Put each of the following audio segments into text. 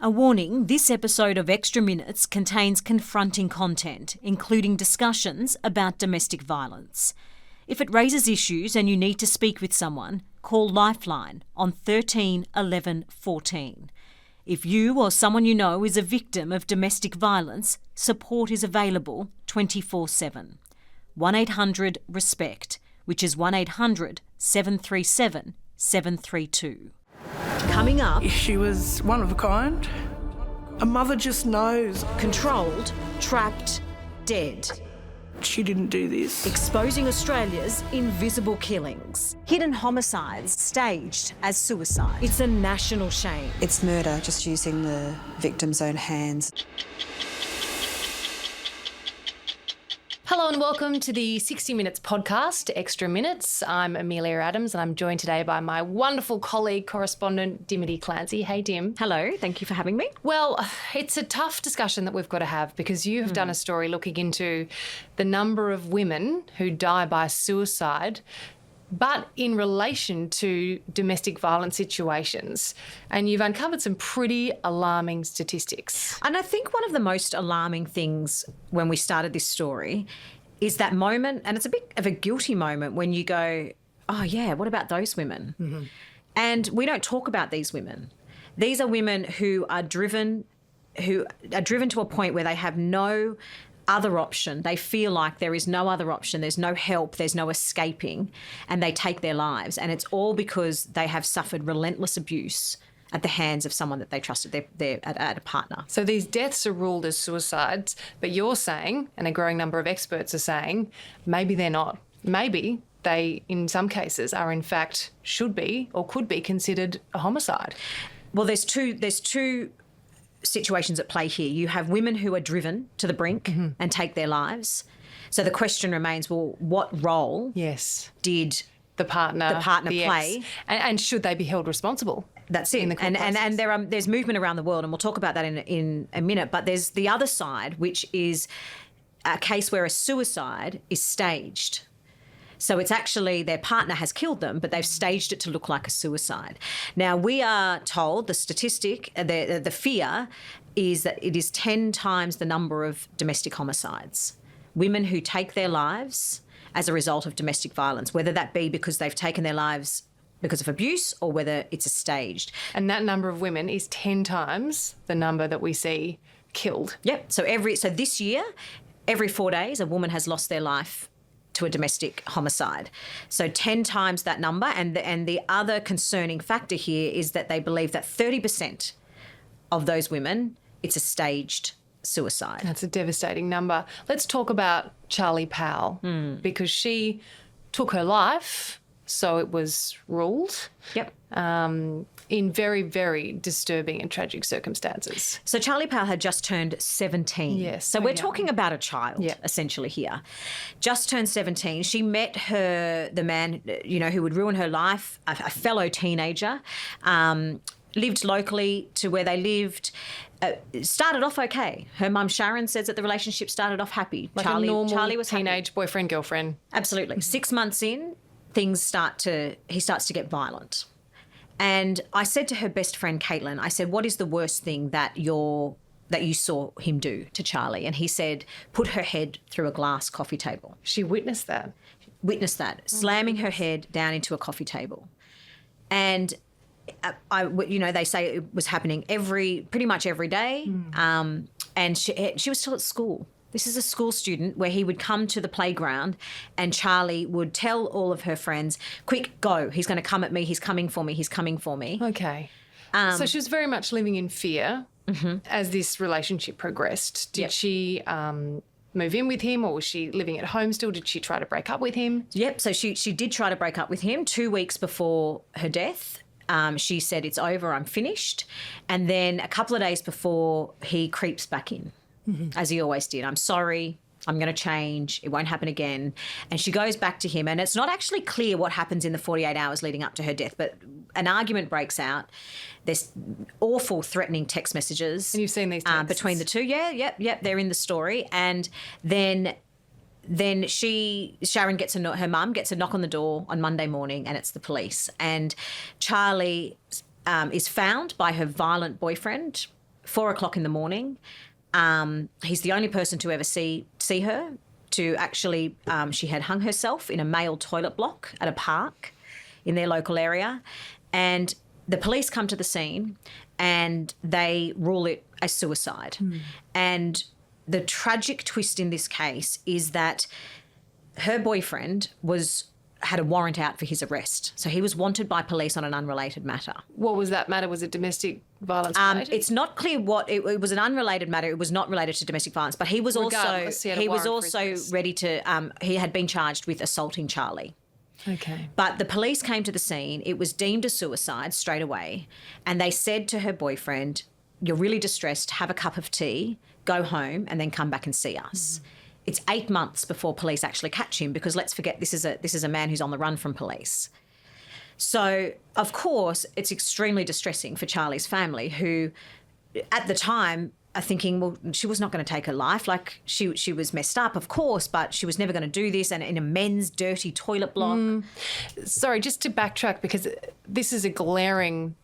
A warning, this episode of Extra Minutes contains confronting content, including discussions about domestic violence. If it raises issues and you need to speak with someone, call Lifeline on 13 11 14. If you or someone you know is a victim of domestic violence, support is available 24/7. 1-800-RESPECT, which is 1-800-737-732. Coming up... She was one of a kind. A mother just knows. Controlled, trapped, dead. She didn't do this. Exposing Australia's invisible killings. Hidden homicides staged as suicide. It's a national shame. It's murder, just using the victim's own hands. Hello and welcome to the 60 Minutes podcast, Extra Minutes. I'm Amelia Adams and I'm joined today by my wonderful colleague, correspondent, Dimity Clancey. Hey, Dim. Hello, thank you for having me. Well, it's a tough discussion that we've got to have because you have done a story looking into the number of women who die by suicide, but in relation to domestic violence situations. And you've uncovered some pretty alarming statistics. And I think one of the most alarming things when we started this story is that moment, and it's a bit of a guilty moment when you go, oh yeah, what about those women? Mm-hmm. And we don't talk about these women. These are women who are driven to a point where they have no other option. They feel like there is no other option. There's no help. There's no escaping, and they take their lives. And it's all because they have suffered relentless abuse at the hands of someone that they trusted, they're at a partner. So these deaths are ruled as suicides, but you're saying, and a growing number of experts are saying, maybe they're not. Maybe they, in some cases, are in fact should be or could be considered a homicide. Well, there's two situations at play here. You have women who are driven to the brink and take their lives. So the question remains, well, what role did the partner play? And should they be held responsible? That's it. And there's movement around the world, and we'll talk about that in a minute. But there's the other side, which is a case where a suicide is staged. So it's actually their partner has killed them, but they've staged it to look like a suicide. Now, we are told the statistic, the fear is that it is 10 times the number of domestic homicides. Women who take their lives as a result of domestic violence, whether that be because they've taken their lives because of abuse or whether it's a staged. And that number of women is 10 times the number that we see killed. Yep. So this year, every 4 days, a woman has lost their life to a domestic homicide. So 10 times that number. And the other concerning factor here is that they believe that 30% of those women, it's a staged suicide. That's a devastating number. Let's talk about Charli Powell because she took her life, so it was ruled. Yep. In very, very disturbing and tragic circumstances. So Charli Powell had just turned 17. Yes. So we're talking about a child, essentially, here. Just turned 17. She met the man, who would ruin her life, a fellow teenager, lived locally to where they lived. Started off okay. Her mum Sharon says that the relationship started off happy. Like Charli was teenage happy. Boyfriend, girlfriend. Absolutely. 6 months in, he starts to get violent. And I said to her best friend, Caitlin, I said, what is the worst thing that you saw him do to Charli? And he said, put her head through a glass coffee table. She witnessed that? Witnessed that, slamming her head down into a coffee table. And they say it was happening pretty much every day. And she was still at school. This is a school student where he would come to the playground and Charli would tell all of her friends, quick, go, he's going to come at me, he's coming for me, he's coming for me. Okay. So she was very much living in fear as this relationship progressed. Did she move in with him or was she living at home still? Did she try to break up with him? Yep, so she did try to break up with him 2 weeks before her death. She said, it's over, I'm finished. And then a couple of days before, he creeps back in. As he always did. I'm sorry, I'm going to change, it won't happen again. And she goes back to him, and it's not actually clear what happens in the 48 hours leading up to her death, but an argument breaks out. There's awful threatening text messages. And you've seen these texts? Between the two, yep, they're in the story. And then Sharon her mum gets a knock on the door on Monday morning, and it's the police. And Charli is found by her violent boyfriend 4:00 in the morning. He's the only person to ever see her. To actually, she had hung herself in a male toilet block at a park in their local area, and the police come to the scene and they rule it a suicide. And the tragic twist in this case is that her boyfriend had a warrant out for his arrest. So he was wanted by police on an unrelated matter. What was that matter? Was it domestic violence related? It's not clear what it was. An unrelated matter. It was not related to domestic violence, but he was Regardless, he was had a also warrant for his arrest. ready to. He had been charged with assaulting Charli. Okay. But the police came to the scene. It was deemed a suicide straight away, and they said to her boyfriend, "You're really distressed. Have a cup of tea, go home, and then come back and see us." It's 8 months before police actually catch him, because let's forget this is a man who's on the run from police. So, of course, it's extremely distressing for Charli's family, who at the time are thinking, well, she was not going to take her life. Like, she was messed up, of course, but she was never going to do this, and in a men's dirty toilet block. Sorry, just to backtrack, because this is a glaring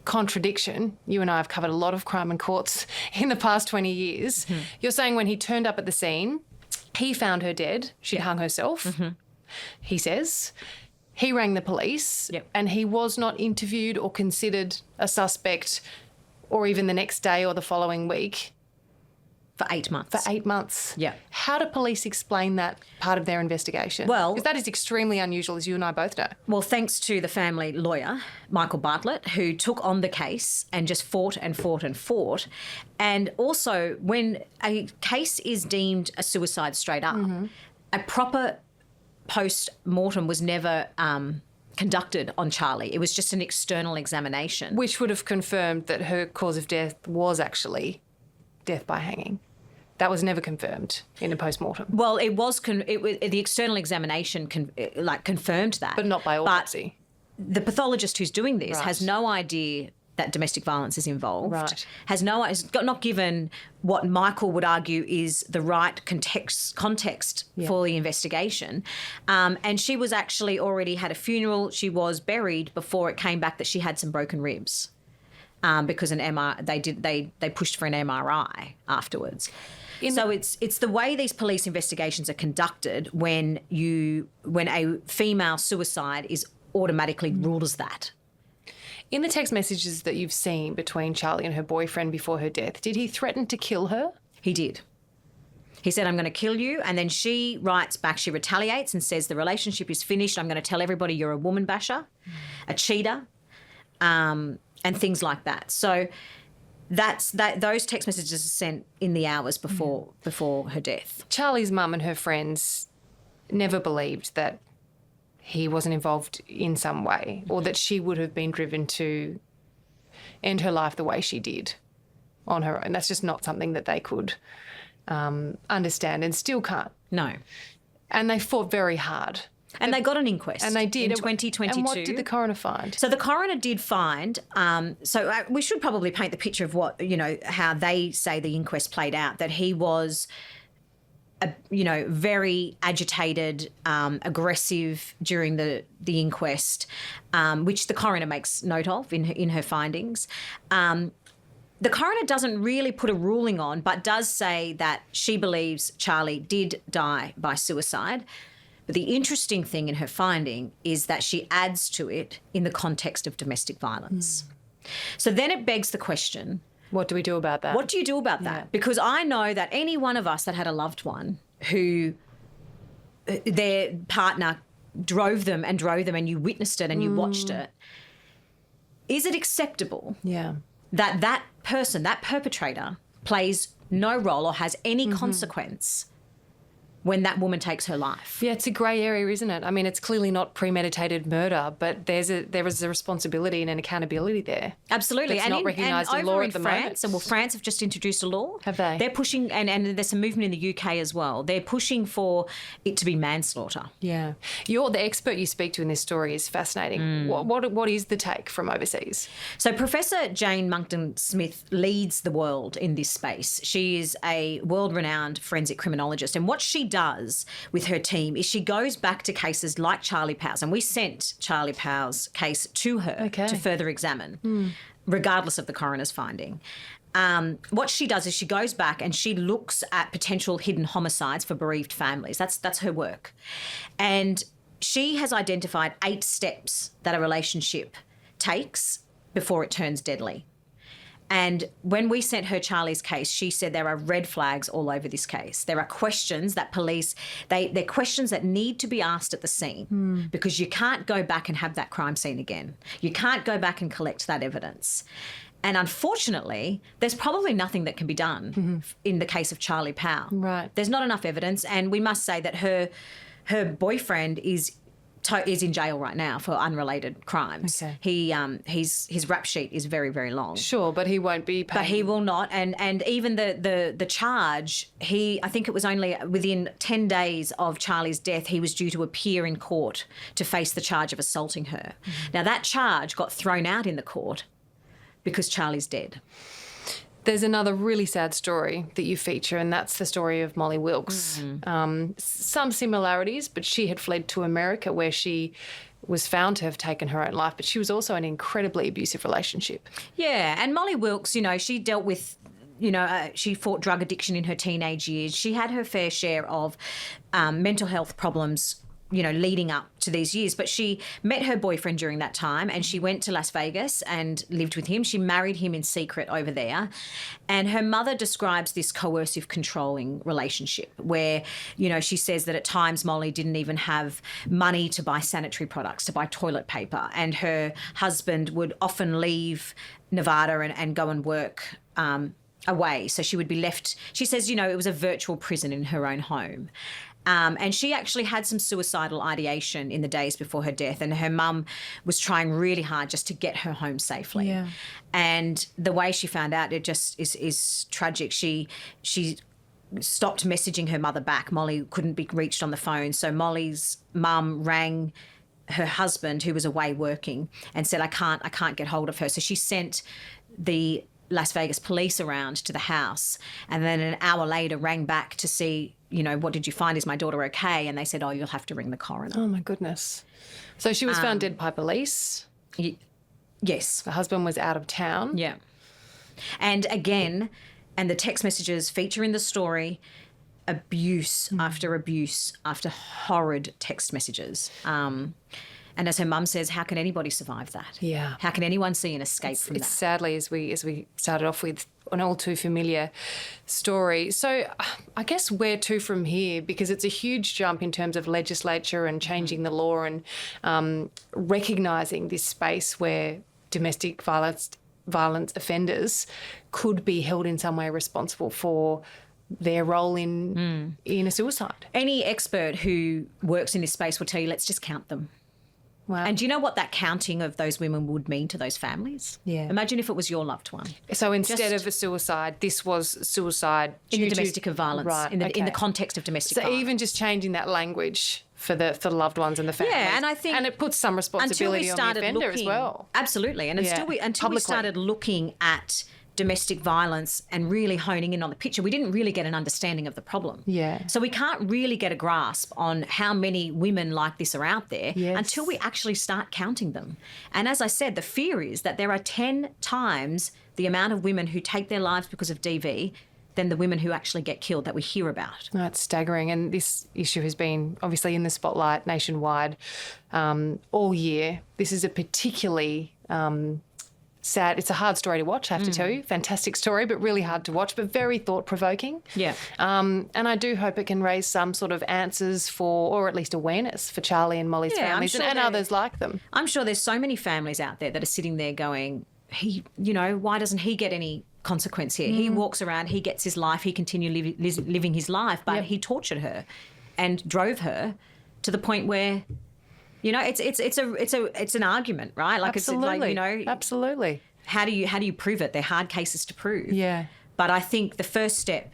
contradiction. You and I have covered a lot of crime and courts in the past 20 years. You're saying when he turned up at the scene, he found her dead. She'd hung herself, he says. He rang the police, and he was not interviewed or considered a suspect, or even the next day or the following week. For 8 months. For 8 months. Yeah. How do police explain that part of their investigation? Well, because that is extremely unusual, as you and I both know. Well, thanks to the family lawyer, Michael Bartlett, who took on the case and just fought and fought and fought. And also, when a case is deemed a suicide straight up, a proper post-mortem was never conducted on Charli. It was just an external examination. Which would have confirmed that her cause of death was actually death by hanging. That was never confirmed in a post-mortem. Well, it was the external examination confirmed that. But not by autopsy. But the pathologist who's doing this Right. has no idea that domestic violence is involved. Right. Has not given what Michael would argue is the right context for the investigation. And she was actually already had a funeral. She was buried before it came back that she had some broken ribs. Because they pushed for an MRI afterwards. So it's the way these police investigations are conducted when a female suicide is automatically ruled as that. In the text messages that you've seen between Charli and her boyfriend before her death, did he threaten to kill her? He did. He said, "I'm going to kill you." And then she writes back, she retaliates and says, "The relationship is finished. I'm going to tell everybody you're a woman basher, a cheater," and things like that. So those text messages are sent in the hours before her death. Charli's mum and her friends never believed that he wasn't involved in some way, or that she would have been driven to end her life the way she did on her own. That's just not something that they could understand, and still can't. No. And they fought very hard. And they got an inquest. And they did. In 2022. And what did the coroner find? So the coroner did find, we should probably paint the picture of how they say the inquest played out, that he was, very agitated, aggressive during the inquest, which the coroner makes note of in her findings. The coroner doesn't really put a ruling on, but does say that she believes Charli did die by suicide. But the interesting thing in her finding is that she adds to it in the context of domestic violence. So then it begs the question, What do we do about that? what do you do about that? Because I know that any one of us that had a loved one who their partner drove them and you witnessed it and you watched it, is it acceptable that person, that perpetrator, plays no role or has any consequence when that woman takes her life? Yeah, it's a grey area, isn't it? I mean, it's clearly not premeditated murder, but there is a responsibility and an accountability there. Absolutely. That's not recognised in law at the moment. France have just introduced a law. Have they? They're pushing, and there's some movement in the UK as well. They're pushing for it to be manslaughter. Yeah. The expert you speak to in this story is fascinating. What is the take from overseas? So Professor Jane Monckton-Smith leads the world in this space. She is a world-renowned forensic criminologist, and what she does with her team is she goes back to cases like Charli Powell's, and we sent Charli Powell's case to her to further examine, regardless of the coroner's finding. what she does is she goes back and she looks at potential hidden homicides for bereaved families. That's her work. And she has identified 8 steps that a relationship takes before it turns deadly. And when we sent her Charli's case, she said there are red flags all over this case. There are questions that police, they're questions that need to be asked at the scene because you can't go back and have that crime scene again. You can't go back and collect that evidence. And unfortunately, there's probably nothing that can be done in the case of Charli Powell. Right. There's not enough evidence. And we must say that her boyfriend is in jail right now for unrelated crimes. Okay. His rap sheet is very, very long. Sure, but he won't be paying. But he will not. And even the charge, I think it was only within 10 days of Charli's death, he was due to appear in court to face the charge of assaulting her. Now, that charge got thrown out in the court because Charli's dead. There's another really sad story that you feature, and that's the story of Molly Wilkes. Some similarities, but she had fled to America where she was found to have taken her own life, but she was also in an incredibly abusive relationship. Yeah, and Molly Wilkes, she dealt with, she fought drug addiction in her teenage years. She had her fair share of mental health problems, leading up to these years. But she met her boyfriend during that time and she went to Las Vegas and lived with him. She married him in secret over there. And her mother describes this coercive, controlling relationship where, she says that at times Molly didn't even have money to buy sanitary products, to buy toilet paper. And her husband would often leave Nevada and go and work away. So she would be left, she says, it was a virtual prison in her own home. And she actually had some suicidal ideation in the days before her death, and her mum was trying really hard just to get her home safely. Yeah. And the way she found out, it just is tragic. She stopped messaging her mother back. Molly couldn't be reached on the phone, so Molly's mum rang her husband, who was away working, and said, I can't get hold of her. So she sent the Las Vegas police around to the house, and then an hour later rang back to see, what did you find? Is my daughter okay? And they said, you'll have to ring the coroner. Oh, my goodness. So she was found dead by police? Yes. The husband was out of town? Yeah. And again, and the text messages feature in the story, abuse after horrid text messages. And as her mum says, how can anybody survive that? Yeah. How can anyone see an escape from that? It's sadly, as we started off with, an all too familiar story. So I guess where to from here, because it's a huge jump in terms of legislature and changing the law and recognising this space where domestic violence offenders could be held in some way responsible for their role in a suicide. Any expert who works in this space will tell you, let's just count them. Wow. And do you know what that counting of those women would mean to those families? Yeah. Imagine if it was your loved one. So instead of a suicide, this was suicide in the domestic violence, right, in the context of domestic so violence. even just changing that language for the loved ones and the families. Yeah, and I think... And it puts some responsibility on the offender as well. Absolutely. And until we started looking at domestic violence and really honing in on the picture, we didn't really get an understanding of the problem. Yeah. So we can't really get a grasp on how many women like this are out there until we actually start counting them. And as I said, the fear is that there are 10 times the amount of women who take their lives because of DV than the women who actually get killed that we hear about. No, it's staggering. And this issue has been obviously in the spotlight nationwide all year. This is a particularly... sad. It's a hard story to watch, I have to tell you. Fantastic story, but really hard to watch, but very thought-provoking. Yeah. And I do hope it can raise some sort of answers for, or at least awareness for Charli and Molly's families and others like them. I'm sure there's so many families out there that are sitting there going, why doesn't he get any consequence here? He walks around, he gets his life, he continued living his life, but he tortured her and drove her to the point where... it's an argument, right? Like Absolutely. It's like, Absolutely. How do you prove it? They're hard cases to prove. Yeah. But I think the first step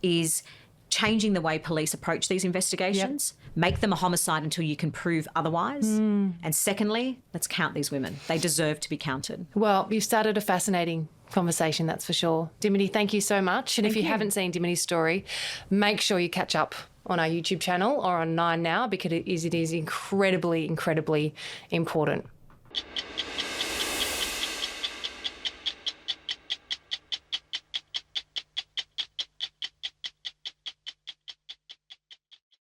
is changing the way police approach these investigations. Make them a homicide until you can prove otherwise. And secondly, let's count these women. They deserve to be counted. Well, you've started a fascinating conversation, that's for sure. Dimity, thank you so much. And if you haven't seen Dimity's story, make sure you catch up on our YouTube channel or on 9 Now, because it is incredibly, incredibly important.